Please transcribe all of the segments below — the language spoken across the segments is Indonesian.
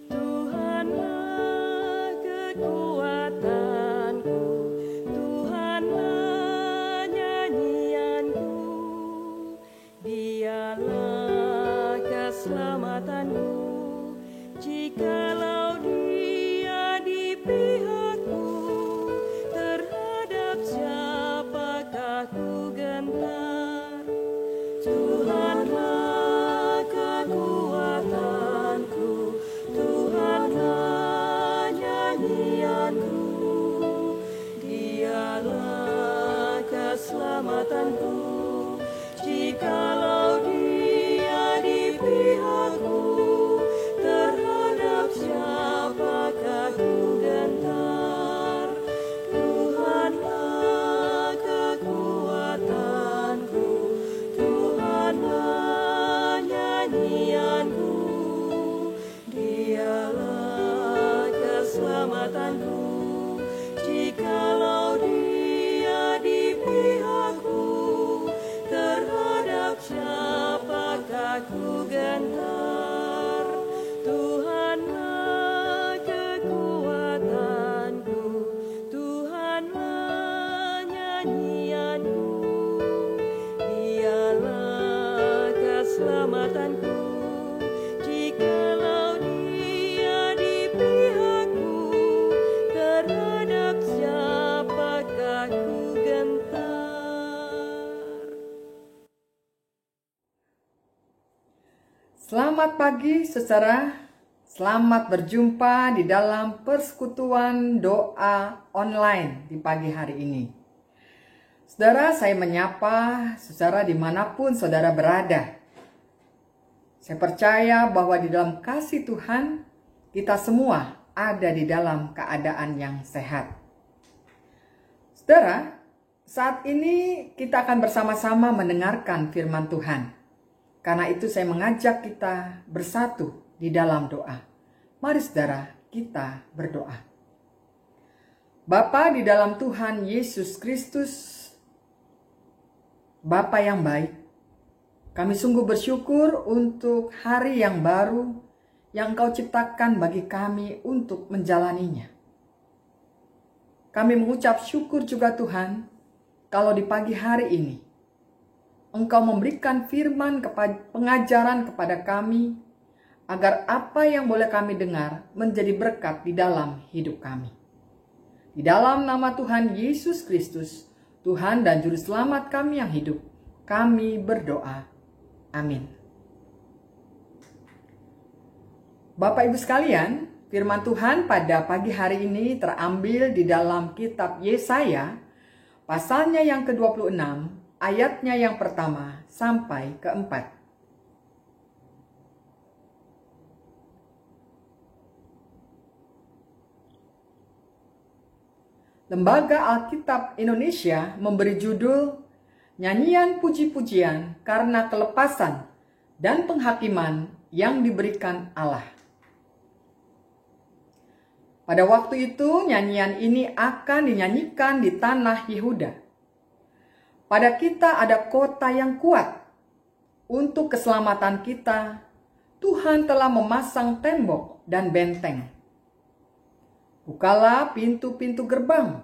Tuhanlah kekuatanku, Tuhanlah nyanyianku, Dialah keselamatanku. Jikalau Dia di pihakku, terhadap siapakah ku gentar? Tuhanlah kekuatanku, Tuhanlah nyanyianku, Dialah keselamatanku. Jikalau Dia di pihakku, terhadap siapakah ku gentar? Tuhanlah kekuatanku, Tuhanlah nyanyianku, Dialah keselamatanku. Jikalau Dia di pihakku, terhadap siapakah ku gentar? Tuhanlah kekuatanku, Tuhanlah nyanyianku, Dialah keselamatanku. Jikalau Dia di pihakku, terhadap siapakah ku gentar? Selamat pagi saudara, selamat berjumpa di dalam persekutuan doa online di pagi hari ini. Saudara, saya menyapa saudara dimanapun saudara berada. Saya percaya bahwa di dalam kasih Tuhan, kita semua ada di dalam keadaan yang sehat. Saudara, saat ini kita akan bersama-sama mendengarkan firman Tuhan. Karena itu saya mengajak kita bersatu di dalam doa. Mari saudara, kita berdoa. Bapa di dalam Tuhan Yesus Kristus, Bapa yang baik, kami sungguh bersyukur untuk hari yang baru yang Engkau ciptakan bagi kami untuk menjalaninya. Kami mengucap syukur juga Tuhan, kalau di pagi hari ini Engkau memberikan firman pengajaran kepada kami, agar apa yang boleh kami dengar menjadi berkat di dalam hidup kami. Di dalam nama Tuhan Yesus Kristus, Tuhan dan Juru Selamat kami yang hidup, kami berdoa. Amin. Bapak Ibu sekalian, firman Tuhan pada pagi hari ini terambil di dalam kitab Yesaya, pasalnya yang ke-26, ayatnya yang pertama sampai keempat. Lembaga Alkitab Indonesia memberi judul Nyanyian Puji-Pujian karena Kelepasan dan Penghakiman yang Diberikan Allah. Pada waktu itu nyanyian ini akan dinyanyikan di tanah Yehuda. Pada kita ada kota yang kuat. Untuk keselamatan kita, Tuhan telah memasang tembok dan benteng. Bukalah pintu-pintu gerbang,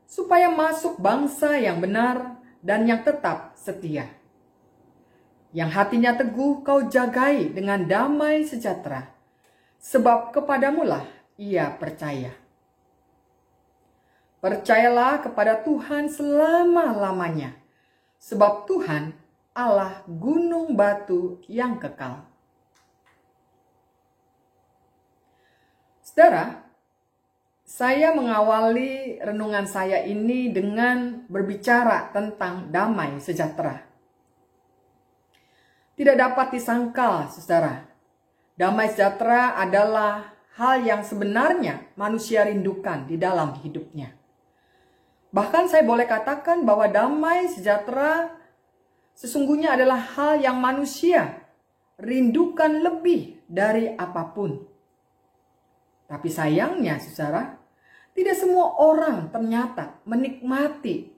supaya masuk bangsa yang benar dan yang tetap setia. Yang hatinya teguh kau jagai dengan damai sejahtera, sebab kepadamulah ia percaya. Percayalah kepada Tuhan selama-lamanya, sebab Tuhan Allah gunung batu yang kekal. Saudara, saya mengawali renungan saya ini dengan berbicara tentang damai sejahtera. Tidak dapat disangkal, saudara, damai sejahtera adalah hal yang sebenarnya manusia rindukan di dalam hidupnya. Bahkan saya boleh katakan bahwa damai sejahtera sesungguhnya adalah hal yang manusia rindukan lebih dari apapun. Tapi sayangnya, saudara, tidak semua orang ternyata menikmati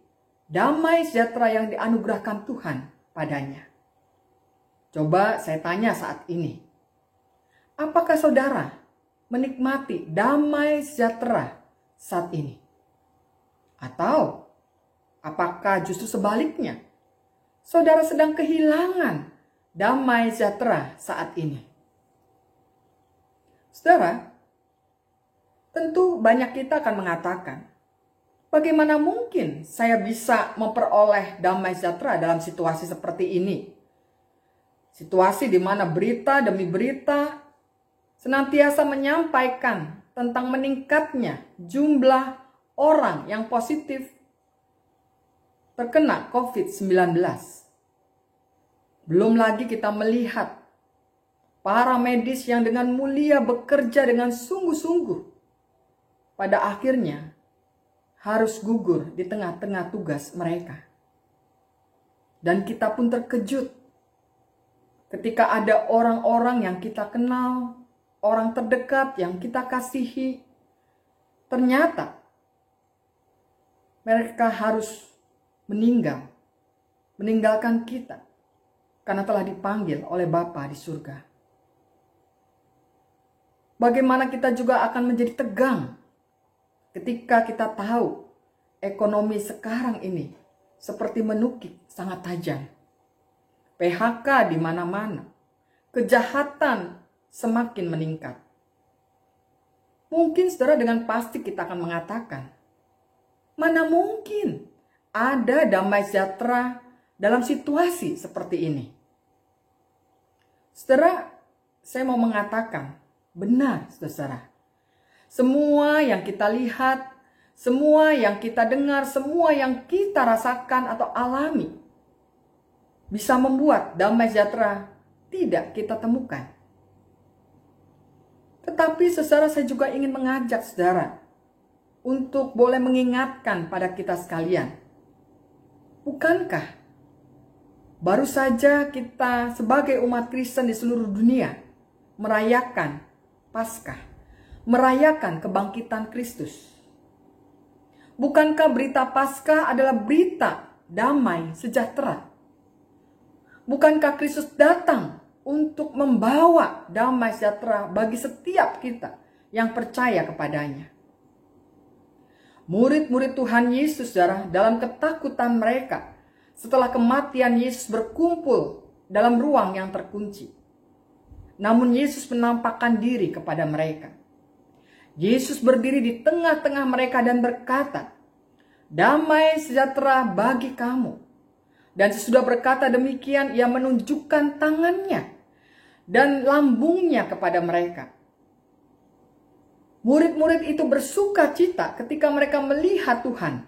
damai sejahtera yang dianugerahkan Tuhan padanya. Coba saya tanya saat ini, apakah saudara menikmati damai sejahtera saat ini? Atau apakah justru sebaliknya, saudara sedang kehilangan damai sejahtera saat ini? Saudara, tentu banyak kita akan mengatakan, bagaimana mungkin saya bisa memperoleh damai sejahtera dalam situasi seperti ini? Situasi di mana berita demi berita senantiasa menyampaikan tentang meningkatnya jumlah orang yang positif terkena COVID-19. Belum lagi kita melihat para medis yang dengan mulia bekerja dengan sungguh-sungguh, pada akhirnya harus gugur di tengah-tengah tugas mereka. Dan kita pun terkejut ketika ada orang-orang yang kita kenal, orang terdekat yang kita kasihi, ternyata mereka harus meninggalkan kita karena telah dipanggil oleh Bapa di surga. Bagaimana kita juga akan menjadi tegang ketika kita tahu ekonomi sekarang ini seperti menukik sangat tajam. PHK di mana-mana, kejahatan semakin meningkat. Mungkin saudara dengan pasti kita akan mengatakan, mana mungkin ada damai sejahtera dalam situasi seperti ini? Saudara, saya mau mengatakan, benar saudara. Semua yang kita lihat, semua yang kita dengar, semua yang kita rasakan atau alami, bisa membuat damai sejahtera tidak kita temukan. Tetapi saudara, saya juga ingin mengajak saudara untuk boleh mengingatkan pada kita sekalian. Bukankah baru saja kita sebagai umat Kristen di seluruh dunia merayakan Paskah, merayakan kebangkitan Kristus? Bukankah berita Paskah adalah berita damai sejahtera? Bukankah Kristus datang untuk membawa damai sejahtera bagi setiap kita yang percaya kepadanya? Murid-murid Tuhan Yesus, saudara, dalam ketakutan mereka setelah kematian Yesus berkumpul dalam ruang yang terkunci. Namun Yesus menampakkan diri kepada mereka. Yesus berdiri di tengah-tengah mereka dan berkata, "Damai sejahtera bagi kamu." Dan sesudah berkata demikian, ia menunjukkan tangannya dan lambungnya kepada mereka. Murid-murid itu bersuka cita ketika mereka melihat Tuhan.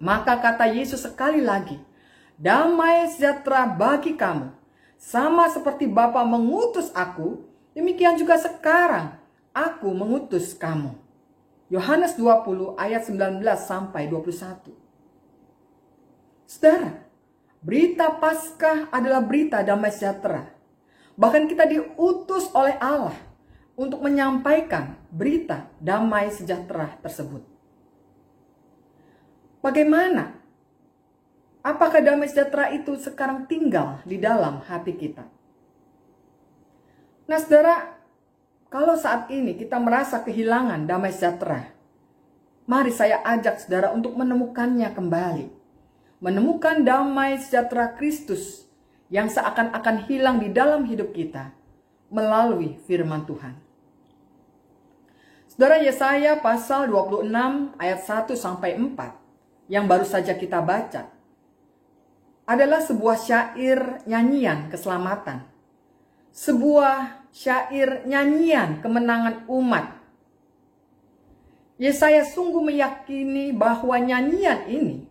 Maka kata Yesus sekali lagi, "Damai sejahtera bagi kamu. Sama seperti Bapa mengutus aku, demikian juga sekarang aku mengutus kamu." Yohanes 20 ayat 19 sampai 21. Saudara, berita Paskah adalah berita damai sejahtera. Bahkan kita diutus oleh Allah untuk menyampaikan berita damai sejahtera tersebut. Bagaimana? Apakah damai sejahtera itu sekarang tinggal di dalam hati kita? Nah saudara, kalau saat ini kita merasa kehilangan damai sejahtera, mari saya ajak saudara untuk menemukannya kembali. Menemukan damai sejahtera Kristus yang seakan-akan hilang di dalam hidup kita melalui firman Tuhan. Saudara, Yesaya pasal 26 ayat 1 sampai 4 yang baru saja kita baca adalah sebuah syair nyanyian keselamatan. Sebuah syair nyanyian kemenangan umat. Yesaya sungguh meyakini bahwa nyanyian ini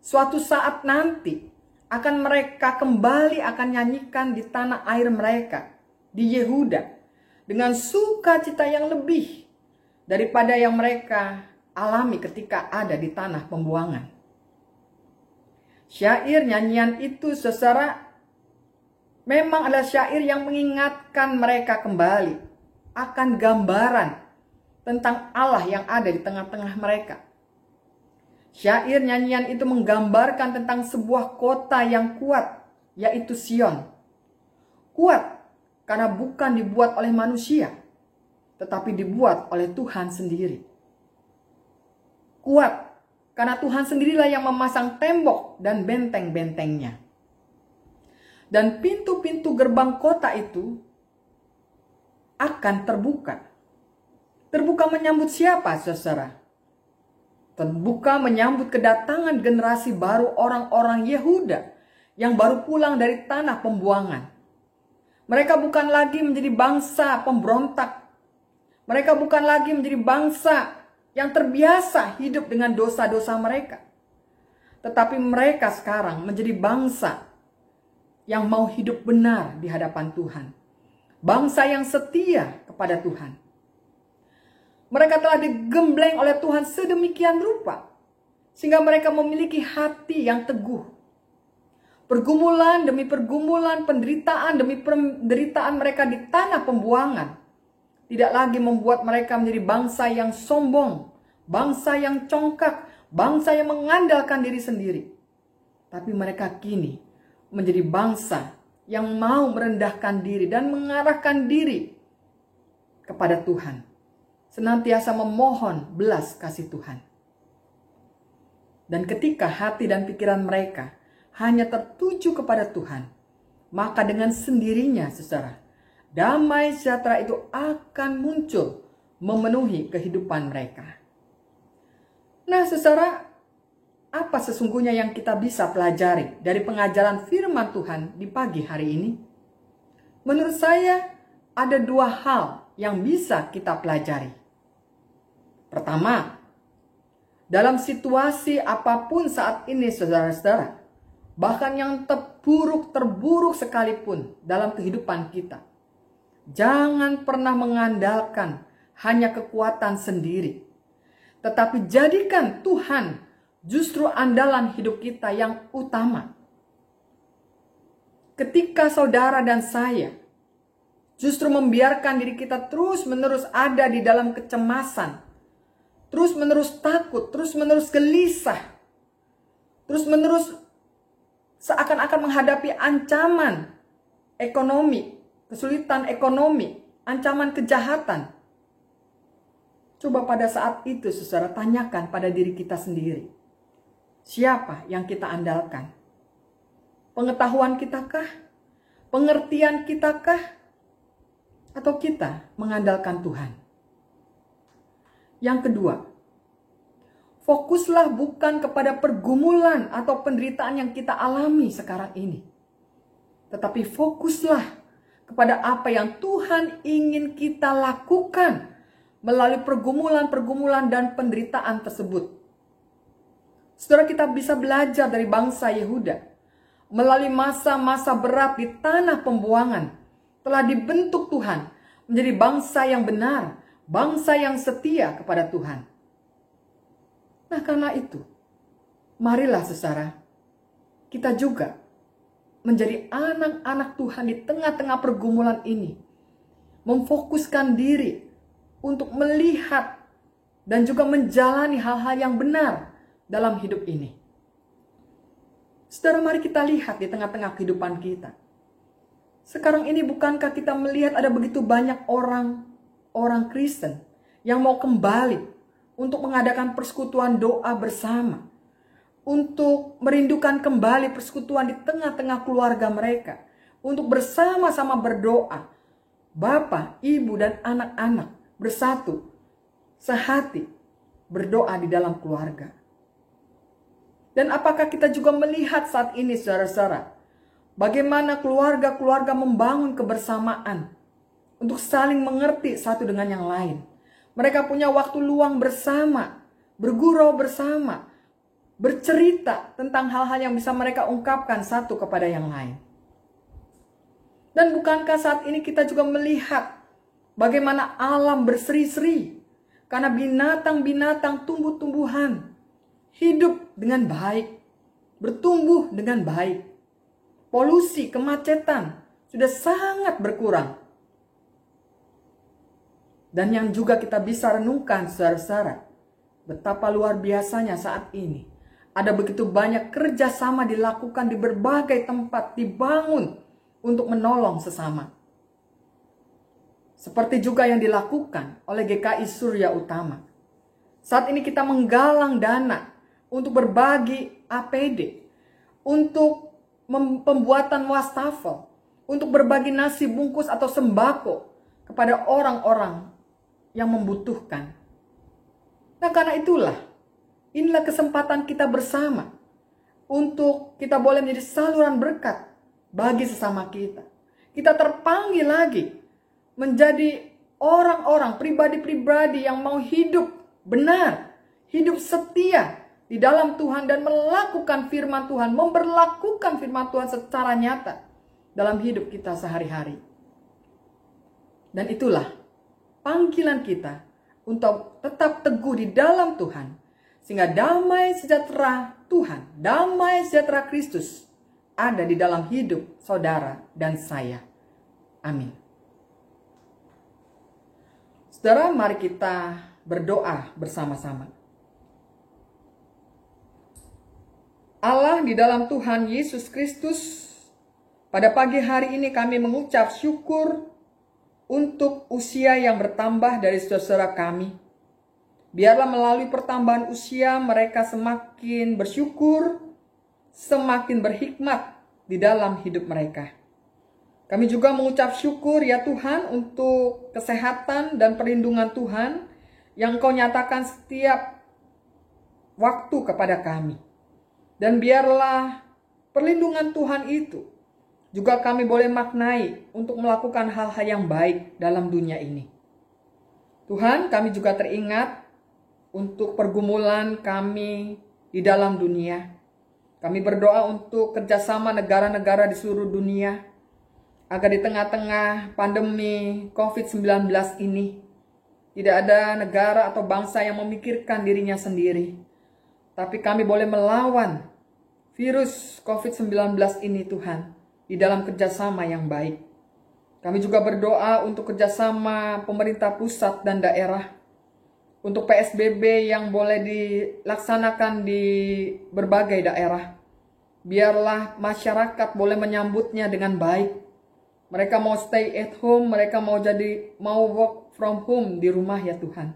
suatu saat nanti akan mereka kembali akan nyanyikan di tanah air mereka, di Yehuda, dengan sukacita yang lebih daripada yang mereka alami ketika ada di tanah pembuangan. Syair nyanyian itu saudara memang adalah syair yang mengingatkan mereka kembali akan gambaran tentang Allah yang ada di tengah-tengah mereka. Syair nyanyian itu menggambarkan tentang sebuah kota yang kuat, yaitu Sion. Kuat karena bukan dibuat oleh manusia, tetapi dibuat oleh Tuhan sendiri. Kuat karena Tuhan sendirilah yang memasang tembok dan benteng-bentengnya. Dan pintu-pintu gerbang kota itu akan terbuka. Terbuka menyambut siapa, saudara? Terbuka menyambut kedatangan generasi baru orang-orang Yehuda yang baru pulang dari tanah pembuangan. Mereka bukan lagi menjadi bangsa pemberontak. Mereka bukan lagi menjadi bangsa yang terbiasa hidup dengan dosa-dosa mereka. Tetapi mereka sekarang menjadi bangsa yang mau hidup benar di hadapan Tuhan. Bangsa yang setia kepada Tuhan. Mereka telah digembleng oleh Tuhan sedemikian rupa, sehingga mereka memiliki hati yang teguh. Pergumulan demi pergumulan, penderitaan demi penderitaan mereka di tanah pembuangan tidak lagi membuat mereka menjadi bangsa yang sombong, bangsa yang congkak, bangsa yang mengandalkan diri sendiri. Tapi mereka kini menjadi bangsa yang mau merendahkan diri dan mengarahkan diri kepada Tuhan. Senantiasa memohon belas kasih Tuhan. Dan ketika hati dan pikiran mereka hanya tertuju kepada Tuhan, maka dengan sendirinya, saudara, damai sejahtera itu akan muncul memenuhi kehidupan mereka. Nah, saudara, apa sesungguhnya yang kita bisa pelajari dari pengajaran firman Tuhan di pagi hari ini? Menurut saya, ada dua hal yang bisa kita pelajari. Pertama, dalam situasi apapun saat ini, saudara-saudara, bahkan yang terburuk sekalipun dalam kehidupan kita, jangan pernah mengandalkan hanya kekuatan sendiri. Tetapi jadikan Tuhan justru andalan hidup kita yang utama. Ketika saudara dan saya justru membiarkan diri kita terus-menerus ada di dalam kecemasan, terus-menerus takut, terus-menerus gelisah, terus-menerus seakan-akan menghadapi ancaman ekonomi, kesulitan ekonomi, ancaman kejahatan. Coba pada saat itu, saudara, tanyakan pada diri kita sendiri. Siapa yang kita andalkan? Pengetahuan kitakah? Pengertian kitakah? Atau kita mengandalkan Tuhan? Yang kedua, fokuslah bukan kepada pergumulan atau penderitaan yang kita alami sekarang ini. Tetapi fokuslah kepada apa yang Tuhan ingin kita lakukan melalui pergumulan-pergumulan dan penderitaan tersebut. Saudara, kita bisa belajar dari bangsa Yehuda. Melalui masa-masa berat di tanah pembuangan, telah dibentuk Tuhan menjadi bangsa yang benar, bangsa yang setia kepada Tuhan. Nah, karena itu, marilah saudara, kita juga menjadi anak-anak Tuhan di tengah-tengah pergumulan ini. Memfokuskan diri untuk melihat dan juga menjalani hal-hal yang benar dalam hidup ini. Saudara, mari kita lihat di tengah-tengah kehidupan kita. Sekarang ini bukankah kita melihat ada begitu banyak orang Kristen yang mau kembali untuk mengadakan persekutuan doa bersama, untuk merindukan kembali persekutuan di tengah-tengah keluarga mereka, untuk bersama-sama berdoa, Bapa, Ibu, dan anak-anak bersatu, sehati, berdoa di dalam keluarga. Dan apakah kita juga melihat saat ini, saudara-saudara, bagaimana keluarga-keluarga membangun kebersamaan untuk saling mengerti satu dengan yang lain. Mereka punya waktu luang bersama, bergurau bersama, bercerita tentang hal-hal yang bisa mereka ungkapkan satu kepada yang lain. Dan bukankah saat ini kita juga melihat bagaimana alam berseri-seri karena binatang-binatang, tumbuh-tumbuhan hidup dengan baik, bertumbuh dengan baik. Polusi, kemacetan sudah sangat berkurang. Dan yang juga kita bisa renungkan, saudara-saudara, betapa luar biasanya saat ini ada begitu banyak kerjasama dilakukan di berbagai tempat, dibangun untuk menolong sesama. Seperti juga yang dilakukan oleh GKI Surya Utama. Saat ini kita menggalang dana untuk berbagi APD, untuk pembuatan wastafel, untuk berbagi nasi bungkus atau sembako kepada orang-orang yang membutuhkan. Nah, karena inilah kesempatan kita bersama untuk kita boleh menjadi saluran berkat bagi sesama kita. Kita terpanggil lagi menjadi orang-orang, pribadi-pribadi yang mau hidup benar, hidup setia di dalam Tuhan dan melakukan firman Tuhan, memberlakukan firman Tuhan secara nyata dalam hidup kita sehari-hari. Dan itulah panggilan kita untuk tetap teguh di dalam Tuhan, sehingga damai sejahtera Tuhan, damai sejahtera Kristus ada di dalam hidup saudara dan saya. Amin. Saudara, mari kita berdoa bersama-sama. Allah di dalam Tuhan Yesus Kristus, pada pagi hari ini kami mengucap syukur untuk usia yang bertambah dari saudara kami. Biarlah melalui pertambahan usia mereka semakin bersyukur, semakin berhikmat di dalam hidup mereka. Kami juga mengucap syukur ya Tuhan untuk kesehatan dan perlindungan Tuhan yang Kau nyatakan setiap waktu kepada kami. Dan biarlah perlindungan Tuhan itu juga kami boleh maknai untuk melakukan hal-hal yang baik dalam dunia ini. Tuhan, kami juga teringat untuk pergumulan kami di dalam dunia. Kami berdoa untuk kerjasama negara-negara di seluruh dunia, agar di tengah-tengah pandemi COVID-19 ini, tidak ada negara atau bangsa yang memikirkan dirinya sendiri. Tapi kami boleh melawan virus COVID-19 ini Tuhan, di dalam kerjasama yang baik. Kami juga berdoa untuk kerjasama pemerintah pusat dan daerah, untuk PSBB yang boleh dilaksanakan di berbagai daerah. Biarlah masyarakat boleh menyambutnya dengan baik. Mereka mau stay at home, mereka mau work from home di rumah ya Tuhan.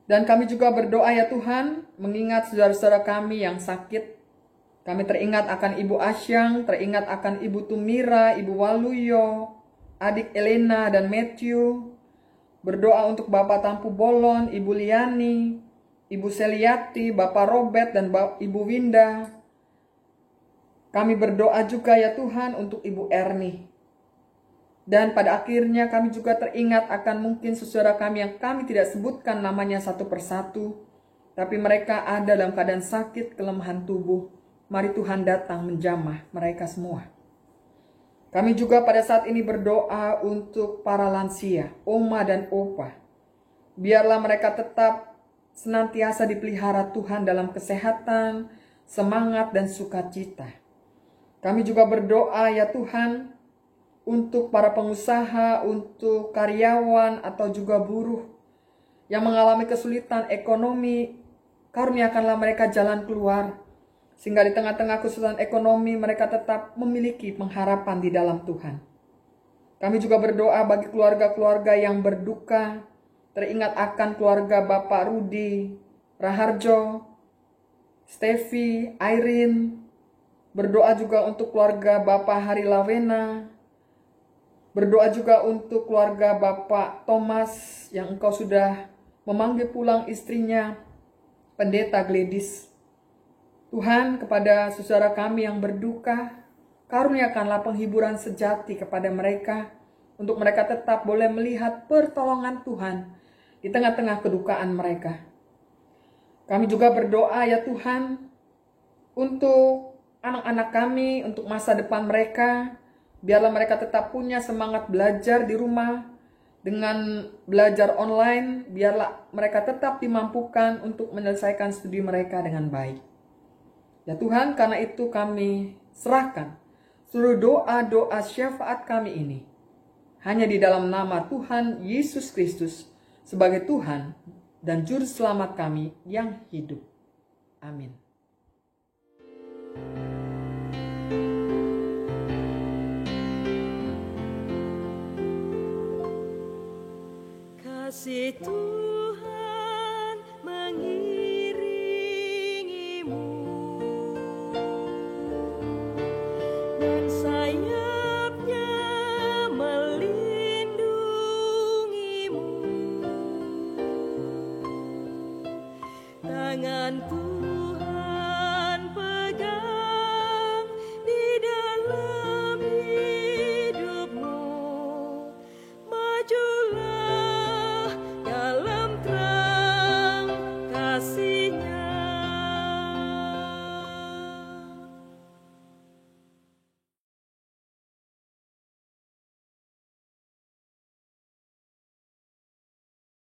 Dan kami juga berdoa ya Tuhan, mengingat saudara-saudara kami yang sakit. Kami teringat akan Ibu Asyang, teringat akan Ibu Tumira, Ibu Waluyo, adik Elena dan Matthew. Berdoa untuk Bapak Tampu Bolon, Ibu Liani, Ibu Seliati, Bapak Robert dan Ibu Winda. Kami berdoa juga ya Tuhan untuk Ibu Erni. Dan pada akhirnya kami juga teringat akan mungkin saudara kami yang kami tidak sebutkan namanya satu persatu, tapi mereka ada dalam keadaan sakit, kelemahan tubuh. Mari Tuhan datang menjamah mereka semua. Kami juga pada saat ini berdoa untuk para lansia, oma dan opa. Biarlah mereka tetap senantiasa dipelihara Tuhan dalam kesehatan, semangat dan sukacita. Kami juga berdoa ya Tuhan untuk para pengusaha, untuk karyawan atau juga buruh yang mengalami kesulitan ekonomi. Karuniakanlah mereka jalan keluar, sehingga di tengah-tengah kesulitan ekonomi mereka tetap memiliki pengharapan di dalam Tuhan. Kami juga berdoa bagi keluarga-keluarga yang berduka. Teringat akan keluarga Bapak Rudi, Raharjo, Stevi, Irene. Berdoa juga untuk keluarga Bapak Hari Lawena. Berdoa juga untuk keluarga Bapak Thomas yang Engkau sudah memanggil pulang istrinya, Pendeta Gladys. Tuhan, kepada saudara kami yang berduka, karuniakanlah penghiburan sejati kepada mereka, untuk mereka tetap boleh melihat pertolongan Tuhan di tengah-tengah kedukaan mereka. Kami juga berdoa ya Tuhan, untuk anak-anak kami, untuk masa depan mereka. Biarlah mereka tetap punya semangat belajar di rumah, dengan belajar online. Biarlah mereka tetap dimampukan untuk menyelesaikan studi mereka dengan baik. Ya Tuhan, karena itu kami serahkan seluruh doa-doa syafaat kami ini hanya di dalam nama Tuhan Yesus Kristus sebagai Tuhan dan Juru Selamat kami yang hidup. Amin. Kasih Tuhan mengiringimu dan sayapnya melindungimu. Tangan Tuhan